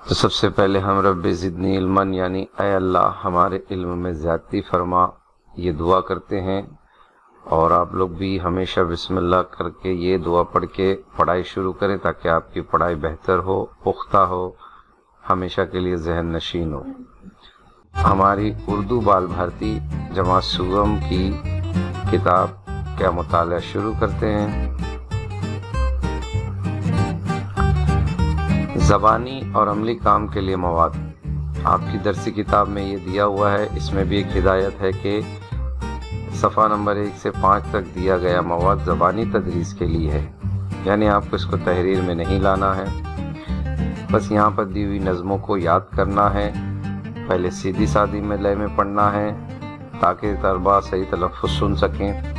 तो सबसे पहले हम रब्बे ज़िदनी इल्मन यानी ऐ अल्लाह हमारे इल्म में ज़्यादती फरमा, ये दुआ करते हैं। और आप लोग भी हमेशा बिस्मिल्लाह करके ये दुआ पढ़ के पढ़ाई शुरू करें ताकि आपकी पढ़ाई बेहतर हो, पुख्ता हो, हमेशा के लिए जहन नशीन हो। हमारी उर्दू बाल भारती जमात सुगम की किताब का मुताला शुरू करते हैं। ज़बानी और अमली काम के लिए मवाद आपकी दरसी किताब में ये दिया हुआ है। इसमें भी एक हिदायत है कि सफ़ा नंबर 1 से 5 तक दिया गया मवाद ज़बानी तदरीस के लिए है, यानी आपको इसको तहरीर में नहीं लाना है। बस यहाँ पर दी हुई नज़मों को याद करना है, पहले सीधी सादी में लय में पढ़ना है ताकि तलबा सही तलफ़्फ़ुज़ सुन सकें।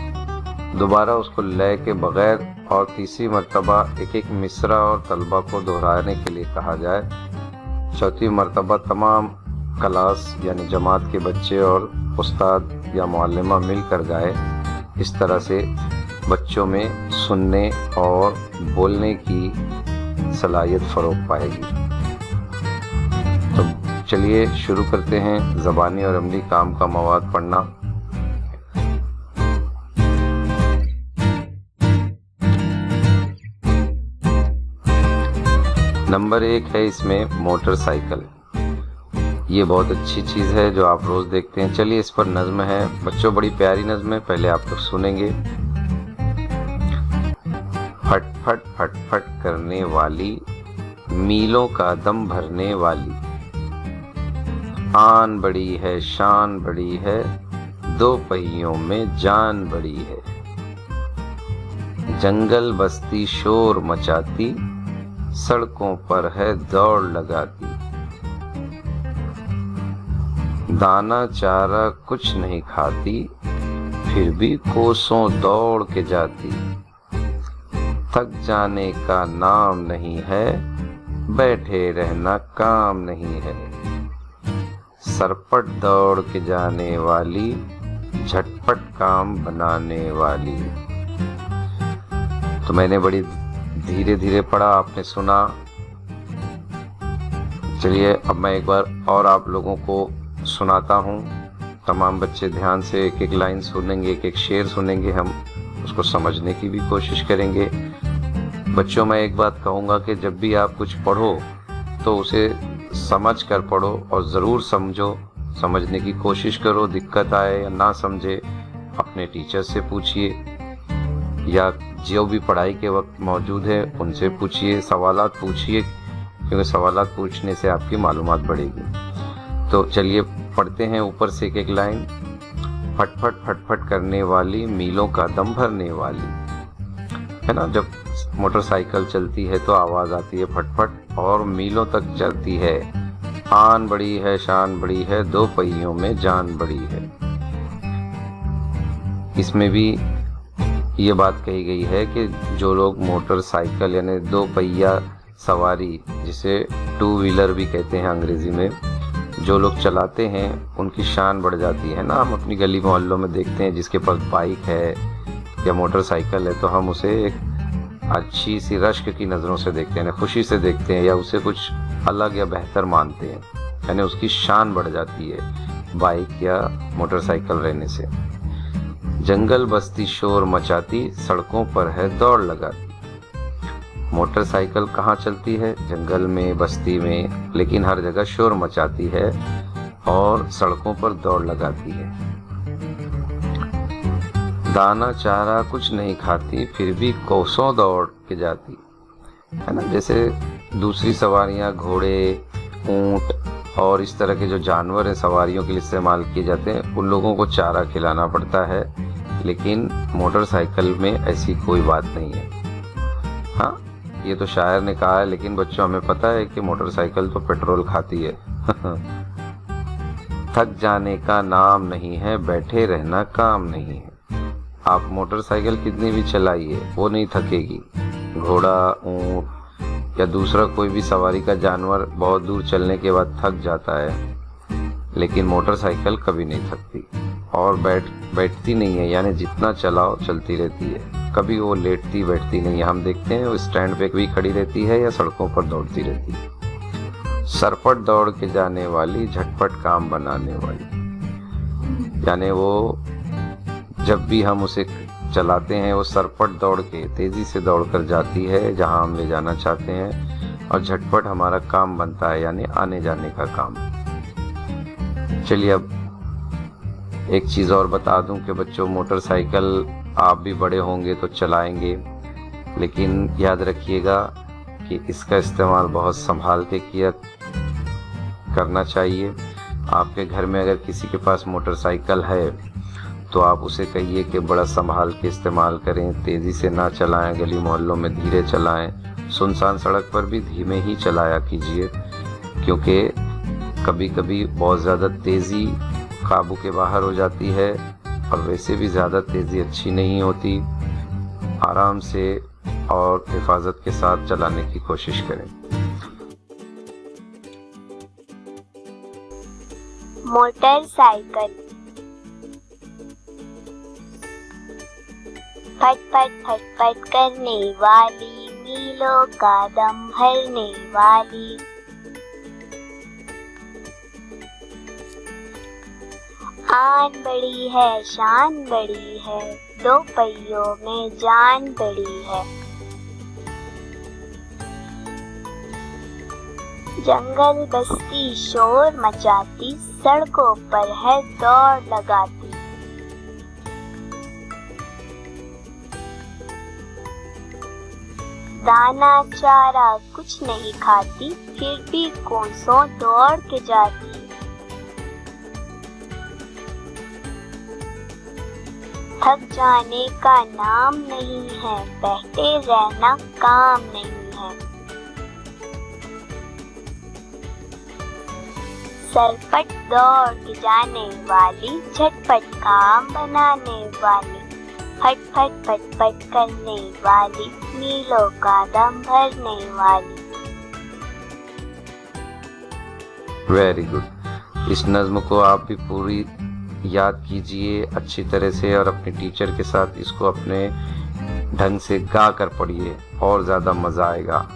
दोबारा उसको लय के बग़ैर और तीसरी मरतबा एक एक मिसरा और तलबा को दोहराने के लिए कहा जाए। चौथी मरतबा तमाम क्लास यानी जमात के बच्चे और उस्ताद या मुअल्लिमा मिलकर गाए। इस तरह से बच्चों में सुनने और बोलने की सलाहियत फ़रोग़ पाएगी। तो चलिए शुरू करते हैं ज़बानी और अमली काम का मवाद पढ़ना। नंबर 1 है इसमें मोटरसाइकिल। ये बहुत अच्छी चीज़ है जो आप रोज़ देखते हैं। चलिए इस पर नज़्म है बच्चों, बड़ी प्यारी नज़्म है, पहले आप लोग सुनेंगे। फट फट फट फट करने वाली, मीलों का दम भरने वाली, आन बड़ी है शान बड़ी है, दो पहियों में जान बड़ी है। जंगल बस्ती शोर मचाती, सड़कों पर है दौड़ लगाती, दाना चारा कुछ नहीं खाती, फिर भी कोसों दौड़ के जाती। थक जाने का नाम नहीं है, बैठे रहना काम नहीं है। सरपट दौड़ के जाने वाली, झटपट काम बनाने वाली। तो मैंने बड़ी धीरे धीरे पढ़ा, आपने सुना। चलिए अब मैं एक बार और आप लोगों को सुनाता हूँ। तमाम बच्चे ध्यान से एक एक लाइन सुनेंगे, एक एक शेर सुनेंगे, हम उसको समझने की भी कोशिश करेंगे। बच्चों, मैं एक बात कहूँगा कि जब भी आप कुछ पढ़ो तो उसे समझ कर पढ़ो और ज़रूर समझो, समझने की कोशिश करो। दिक्कत आए या ना समझे अपने टीचर से पूछिए या जो भी पढ़ाई के वक्त मौजूद है उनसे पूछिए, सवालात पूछिए, क्योंकि सवालात पूछने से आपकी मालूमात बढ़ेगी। तो चलिए पढ़ते हैं ऊपर से एक एक लाइन। फटफट फटफट करने वाली, मीलों का दम भरने वाली, है ना। जब मोटरसाइकिल चलती है तो आवाज़ आती है फटफट और मीलों तक चलती है। आन बड़ी है शान बड़ी है, दो पहियों में जान बड़ी है। इसमें भी ये बात कही गई है कि जो लोग मोटरसाइकिल यानी दो पहिया सवारी, जिसे 2 व्हीलर भी कहते हैं अंग्रेज़ी में, जो लोग चलाते हैं उनकी शान बढ़ जाती है ना। हम अपनी गली मोहल्लों में देखते हैं जिसके पास बाइक है या मोटरसाइकिल है तो हम उसे एक अच्छी सी रश्क की नज़रों से देखते हैं, खुशी से देखते हैं, या उसे कुछ अलग या बेहतर मानते हैं, यानी उसकी शान बढ़ जाती है बाइक या मोटरसाइकिल रहने से। जंगल बस्ती शोर मचाती, सड़कों पर है दौड़ लगाती। मोटरसाइकिल कहाँ चलती है? जंगल में, बस्ती में, लेकिन हर जगह शोर मचाती है और सड़कों पर दौड़ लगाती है। दाना चारा कुछ नहीं खाती, फिर भी कोसों दौड़ के जाती, है ना। जैसे दूसरी सवारियां घोड़े, ऊंट और इस तरह के जो जानवर हैं सवारियों के लिए इस्तेमाल किए जाते हैं, उन लोगों को चारा खिलाना पड़ता है, लेकिन मोटरसाइकिल में ऐसी कोई बात नहीं है। हाँ, ये तो शायर ने कहा है, लेकिन बच्चों हमें पता है कि मोटरसाइकिल तो पेट्रोल खाती है। थक जाने का नाम नहीं है, बैठे रहना काम नहीं है। आप मोटरसाइकिल कितनी भी चलाइए वो नहीं थकेगी। घोड़ा, ऊंट या दूसरा कोई भी सवारी का जानवर बहुत दूर चलने के बाद थक जाता है, लेकिन मोटरसाइकिल कभी नहीं थकती और बैठती नहीं है, यानी जितना चलाओ चलती रहती है, कभी वो लेटती बैठती नहीं है। हम देखते हैं वो स्टैंड पे भी खड़ी रहती है या सड़कों पर दौड़ती रहती है। सरपट दौड़ के जाने वाली, झटपट काम बनाने वाली। यानी वो जब भी हम उसे चलाते हैं वो सरपट दौड़ के तेजी से दौड़कर जाती है जहां हम ले जाना चाहते हैं, और झटपट हमारा काम बनता है, यानी आने जाने का काम। चलिए अब एक चीज़ और बता दूं कि बच्चों, मोटरसाइकिल आप भी बड़े होंगे तो चलाएंगे, लेकिन याद रखिएगा कि इसका इस्तेमाल बहुत संभाल के करना चाहिए। आपके घर में अगर किसी के पास मोटरसाइकिल है तो आप उसे कहिए कि बड़ा संभाल के इस्तेमाल करें, तेज़ी से ना चलाएं, गली मोहल्लों में धीरे चलाएं, सुनसान सड़क पर भी धीमे ही चलाया कीजिए, क्योंकि कभी कभी बहुत ज़्यादा तेज़ी काबू के बाहर हो जाती है, और वैसे भी ज़्यादा तेज़ी अच्छी नहीं होती। आराम से और हिफाजत के साथ चलाने की कोशिश करें। मोटरसाइकिल। फट फट फट फट करने वाली, मीलों का दम भरने वाली। आन बड़ी है, शान बड़ी है, दो पहियों में जान बड़ी है। जंगल बस्ती शोर मचाती, सड़कों पर है दौड़ लगाती। दाना चारा कुछ नहीं खाती, फिर भी कोसों दौड़ के जाती। थक जाने का नाम नहीं है, बैठे रहना काम नहीं है। सरपट दौड़ के जाने वाली, झटपट काम बनाने वाली। फट फट फट फट करने वाली, मीलों का दम भरने वाली। Very good. इस नज़्म को आप भी पूरी याद कीजिए अच्छी तरह से, और अपने टीचर के साथ इसको अपने ढंग से गा कर पढ़िए, और ज़्यादा मज़ा आएगा।